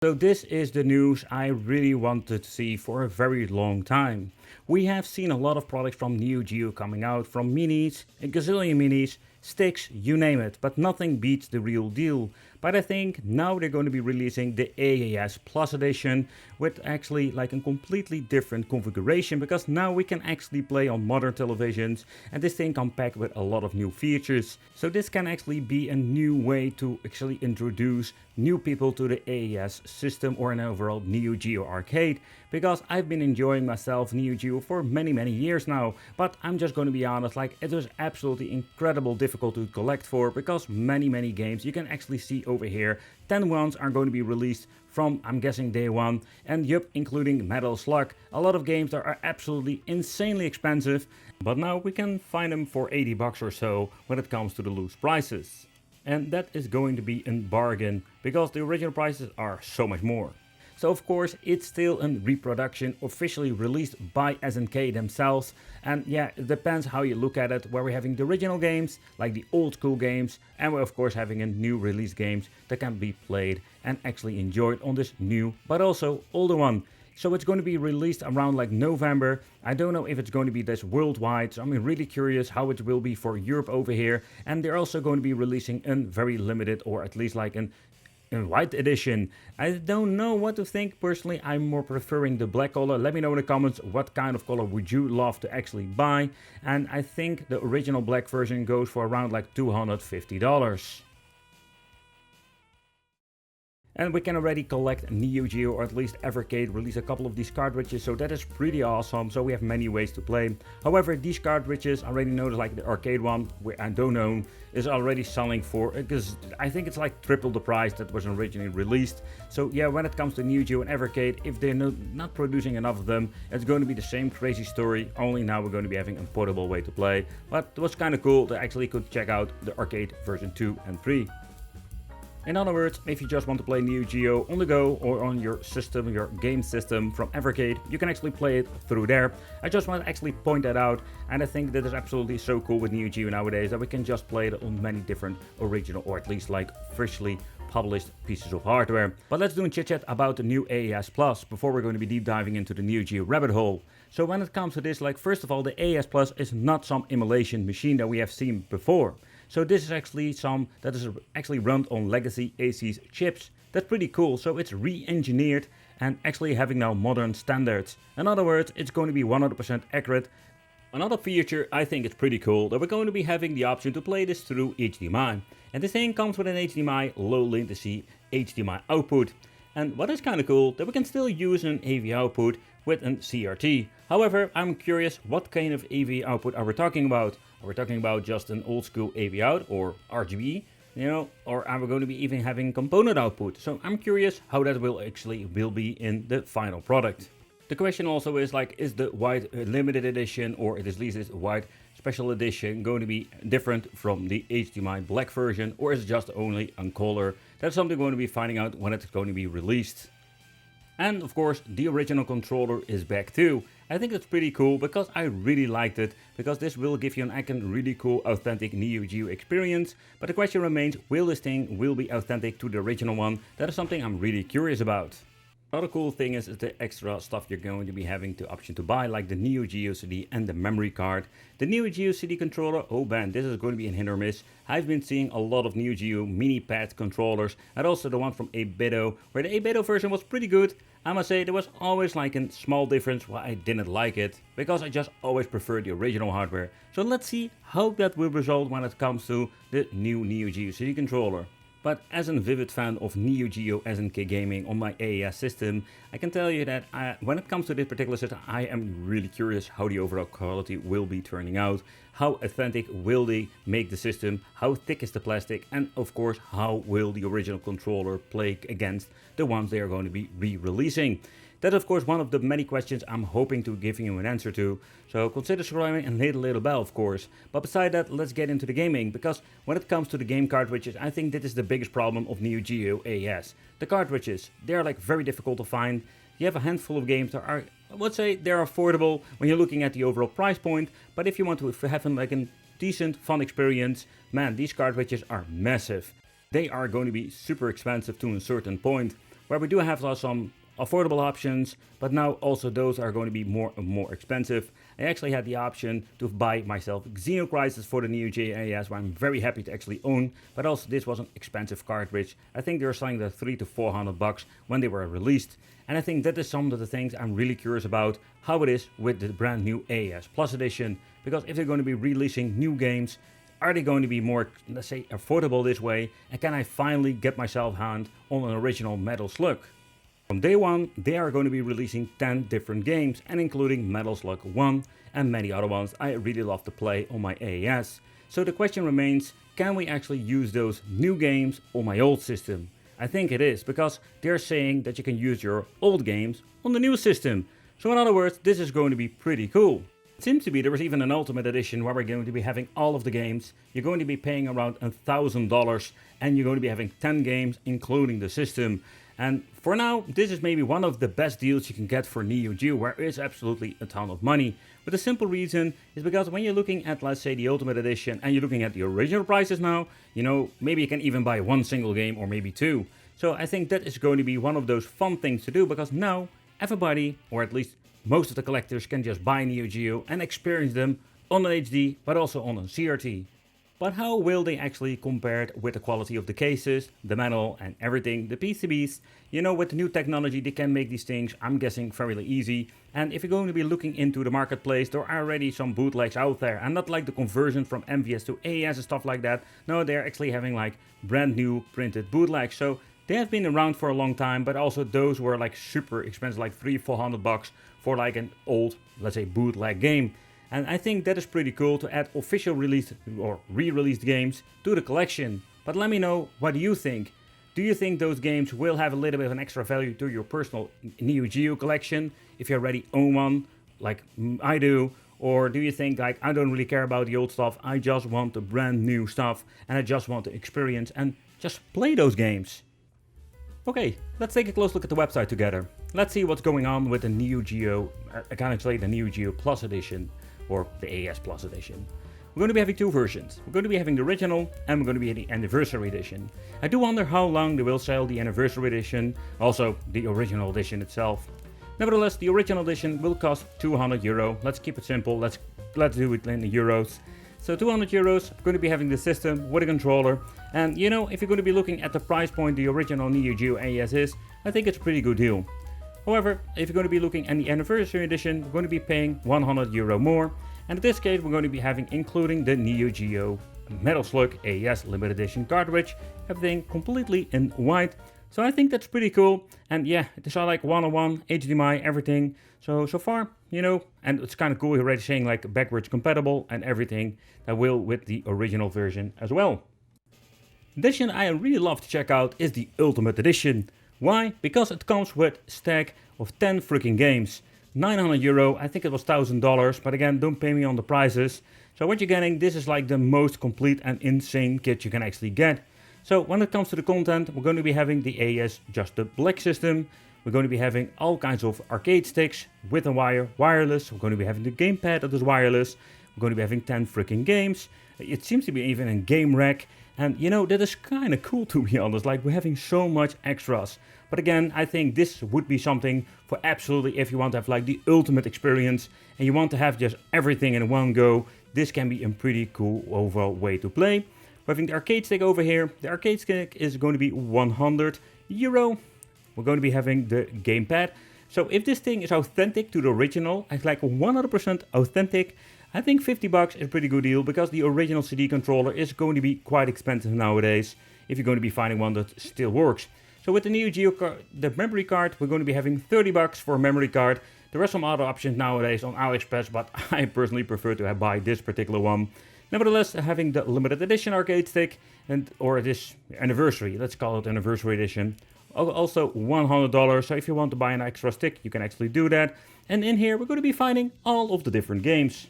So this is the news I really wanted to see for a very long time. We have seen a lot of products from Neo Geo coming out, from minis, a gazillion minis, sticks, you name it, but nothing beats the real deal. But I think now they're going to be releasing the AES Plus edition with actually like a completely different configuration, because now we can actually play on modern televisions and this thing comes packed with a lot of new features. So this can actually be a new way to actually introduce new people to the AES system or an overall Neo Geo arcade, because I've been enjoying myself Neo Geo for many years now, but I'm just going to be honest, like it was absolutely incredible difficult to collect for, because many games you can actually see over here, 10 ones are going to be released from, I'm guessing, day one, and yup, including Metal Slug. A lot of games that are absolutely insanely expensive, but now we can find them for 80 bucks or so when it comes to the loose prices. And that is going to be a bargain, because the original prices are so much more. So of course it's still a reproduction officially released by SNK themselves, and yeah, it depends how you look at it, where we're having the original games, like the old school games, and we're of course having a new release games that can be played and actually enjoyed on this new but also older one. So it's going to be released around like November. I don't know if it's going to be this worldwide, so I'm really curious how it will be for Europe over here. And they're also going to be releasing a very limited, or at least like an white edition. I don't know what to think. Personally, I'm more preferring the black color. Let me know in the comments what kind of color would you love to actually buy. And I think the original black version goes for around like $250. And we can already collect Neo Geo, or at least Evercade release a couple of these cartridges, so that is pretty awesome. So we have many ways to play. However, these cartridges, I already noticed, like the arcade one, where I don't own, is already selling for, because I think it's like triple the price that was originally released. So yeah, when it comes to Neo Geo and Evercade, if they're not producing enough of them, it's going to be the same crazy story, only now we're going to be having a portable way to play. But it was kind of cool that I actually could check out the arcade version 2 and 3. In other words, if you just want to play Neo Geo on the go or on your system, your game system from Evercade, you can actually play it through there. I just want to actually point that out, and I think that is absolutely so cool with Neo Geo nowadays, that we can just play it on many different original, or at least like freshly published pieces of hardware. But let's do a chit chat about the new AES Plus before we're going to be deep diving into the Neo Geo rabbit hole. So when it comes to this, like first of all, the AES Plus is not some emulation machine that we have seen before. So this is actually some that is actually run on legacy AES chips. That's pretty cool. So it's re-engineered and actually having now modern standards. In other words, it's going to be 100% accurate. Another feature I think is pretty cool, that we're going to be having the option to play this through HDMI. And this thing comes with an HDMI low latency HDMI output. And what is kind of cool, that we can still use an AV output with an CRT. However, I'm curious, what kind of AV output are we talking about? Are we talking about just an old school AV out or RGB, or are we going to be even having component output? So I'm curious how that will be in the final product. The question also is like, is the white limited edition, or at least this white special edition, going to be different from the HDMI black version, or is it just only on color? That's something we're going to be finding out when it's going to be released. And of course, the original controller is back too. I think that's pretty cool, because I really liked it, because this will give you an really cool authentic Neo Geo experience. But the question remains, will this thing be authentic to the original one? That is something I'm really curious about. Another cool thing is the extra stuff you're going to be having the option to buy, like the Neo Geo CD and the memory card. The Neo Geo CD controller, oh man, this is going to be a hit or miss. I've been seeing a lot of Neo Geo mini pad controllers, and also the one from Abedo, where the Abedo version was pretty good. I must say there was always like a small difference why I didn't like it, because I just always preferred the original hardware. So let's see how that will result when it comes to the new Neo Geo CD controller. But as a vivid fan of Neo Geo SNK gaming on my AES system, I can tell you that when it comes to this particular system, I am really curious how the overall quality will be turning out. How authentic will they make the system? How thick is the plastic? And of course, how will the original controller play against the ones they are going to be re-releasing? That's of course one of the many questions I'm hoping to give you an answer to. So consider subscribing and hit the little bell, of course. But beside that, let's get into the gaming, because when it comes to the game cartridges, I think this is the biggest problem of Neo Geo AES. The cartridges, they're like very difficult to find. You have a handful of games that are, I would say, they're affordable when you're looking at the overall price point. But if you want to have like a decent, fun experience, man, these cartridges are massive. They are going to be super expensive to a certain point. where we do have some affordable options, but now also those are going to be more and more expensive. I actually had the option to buy myself Xenocrisis for the Neo Geo AES, where I'm very happy to actually own, but also this was an expensive cartridge. I think they were selling the $300 to $400 when they were released, and I think that is some of the things I'm really curious about, how it is with the brand new AES Plus edition, because if they're going to be releasing new games, are they going to be more, let's say, affordable this way, and can I finally get myself hand on an original Metal Slug? From day one, they are going to be releasing 10 different games, and including Metal Slug 1 and many other ones I really love to play on my AES. So the question remains, can we actually use those new games on my old system? I think it is, because they're saying that you can use your old games on the new system. So in other words, this is going to be pretty cool. It seems to be there was even an Ultimate Edition where we're going to be having all of the games. You're going to be paying around $1,000 and you're going to be having 10 games including the system. And for now, this is maybe one of the best deals you can get for Neo Geo, where it's absolutely a ton of money. But the simple reason is because when you're looking at, let's say, the Ultimate Edition and you're looking at the original prices now, you know, maybe you can even buy one single game or maybe two. So I think that is going to be one of those fun things to do, because now everybody, or at least most of the collectors, can just buy Neo Geo and experience them on an HD, but also on a CRT. But how will they actually compare it with the quality of the cases, the metal and everything, the PCBs? You know, with the new technology they can make these things, I'm guessing, fairly easy. And if you're going to be looking into the marketplace, there are already some bootlegs out there. And not like the conversion from MVS to AES and stuff like that. No, they're actually having like brand new printed bootlegs. So they have been around for a long time, but also those were like super expensive, like $300-400 for like an old, let's say, bootleg game. And I think that is pretty cool to add official released or re-released games to the collection. But let me know, what do you think? Do you think those games will have a little bit of an extra value to your personal Neo Geo collection if you already own one, like I do? Or do you think, like, I don't really care about the old stuff, I just want the brand new stuff and I just want to experience and just play those games? Okay, let's take a close look at the website together. Let's see what's going on with the Neo Geo, I can actually say the Neo Geo Plus edition, or the AES Plus edition. We're going to be having two versions. We're going to be having the original and we're going to be having the anniversary edition. I do wonder how long they will sell the anniversary edition, also the original edition itself. Nevertheless, the original edition will cost €200. Let's keep it simple, let's do it in the euros. So €200, we're going to be having the system with a controller. And you know, if you're going to be looking at the price point the original Neo Geo AES is, I think it's a pretty good deal. However, if you're going to be looking at the anniversary edition, we're going to be paying €100 more. And in this case, we're going to be having including the Neo Geo Metal Slug AES Limited Edition cartridge, everything completely in white. So I think that's pretty cool. And yeah, it's all like 101, HDMI, everything. So far, you know, and it's kind of cool, you're already saying like backwards compatible and everything that will with the original version as well. The edition I really love to check out is the Ultimate Edition. Why? Because it comes with a stack of 10 freaking games. €900, I think it was $1,000, but again, don't pay me on the prices. So what you're getting, this is like the most complete and insane kit you can actually get. So when it comes to the content, we're going to be having the AES Just the Black system. We're going to be having all kinds of arcade sticks with a wire, wireless. We're going to be having the gamepad that is wireless. We're going to be having 10 freaking games. It seems to be even a game rack. And you know, that is kind of cool, to be honest, like we're having so much extras. But again, I think this would be something for absolutely if you want to have like the ultimate experience and you want to have just everything in one go, this can be a pretty cool overall way to play. We're having the arcade stick over here. The arcade stick is going to be €100. We're going to be having the gamepad. So if this thing is authentic to the original, it's like 100% authentic, I think $50 is a pretty good deal, because the original CD controller is going to be quite expensive nowadays if you're going to be finding one that still works. So with the Neo Geo the memory card, we're going to be having $30 for a memory card. There are some other options nowadays on AliExpress, but I personally prefer to buy this particular one. Nevertheless, having the limited edition arcade stick, or this anniversary, let's call it anniversary edition, also $100. So if you want to buy an extra stick, you can actually do that. And in here, we're going to be finding all of the different games.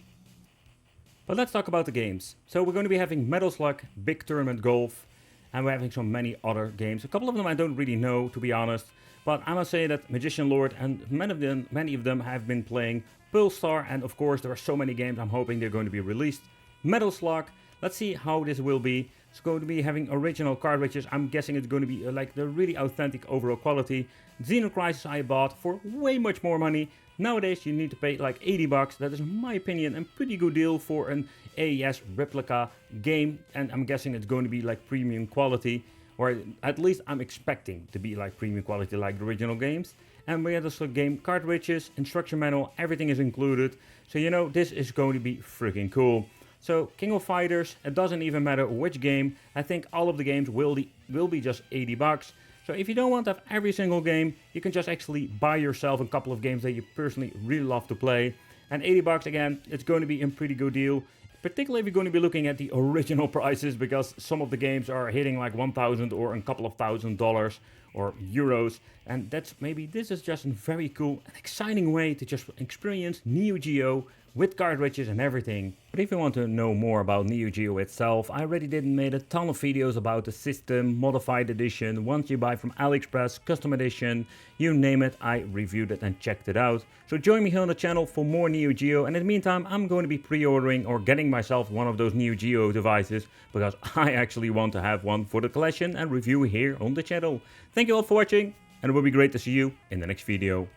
But let's talk about the games. So we're going to be having Metal Slug, Big Tournament Golf, and we're having so many other games. A couple of them I don't really know, to be honest, but I must say that Magician Lord and many of them have been playing Pulsar, and of course there are so many games I'm hoping they're going to be released. Metal Slug, let's see how this will be. It's going to be having original cartridges. I'm guessing it's going to be like the really authentic overall quality. Xenocrisis I bought for way much more money. Nowadays you need to pay like 80 bucks. That is, in my opinion, a pretty good deal for an AES replica game. And I'm guessing it's going to be like premium quality. Or at least I'm expecting to be like premium quality like the original games. And we have also game cartridges, instruction manual, everything is included. So you know, this is going to be freaking cool. So King of Fighters, it doesn't even matter which game. I think all of the games will be just 80 bucks. So if you don't want to have every single game, you can just actually buy yourself a couple of games that you personally really love to play. And 80 bucks again, it's going to be a pretty good deal. Particularly if you're going to be looking at the original prices, because some of the games are hitting like 1,000 or a couple of $1,000 or euros. And this is just a very cool and exciting way to just experience Neo Geo with cartridges and everything. But if you want to know more about Neo Geo itself, I already made a ton of videos about the system, modified edition, ones you buy from AliExpress, custom edition, you name it, I reviewed it and checked it out. So join me here on the channel for more Neo Geo, and in the meantime I'm going to be pre-ordering or getting myself one of those Neo Geo devices, because I actually want to have one for the collection and review here on the channel. Thank you all for watching, and it will be great to see you in the next video.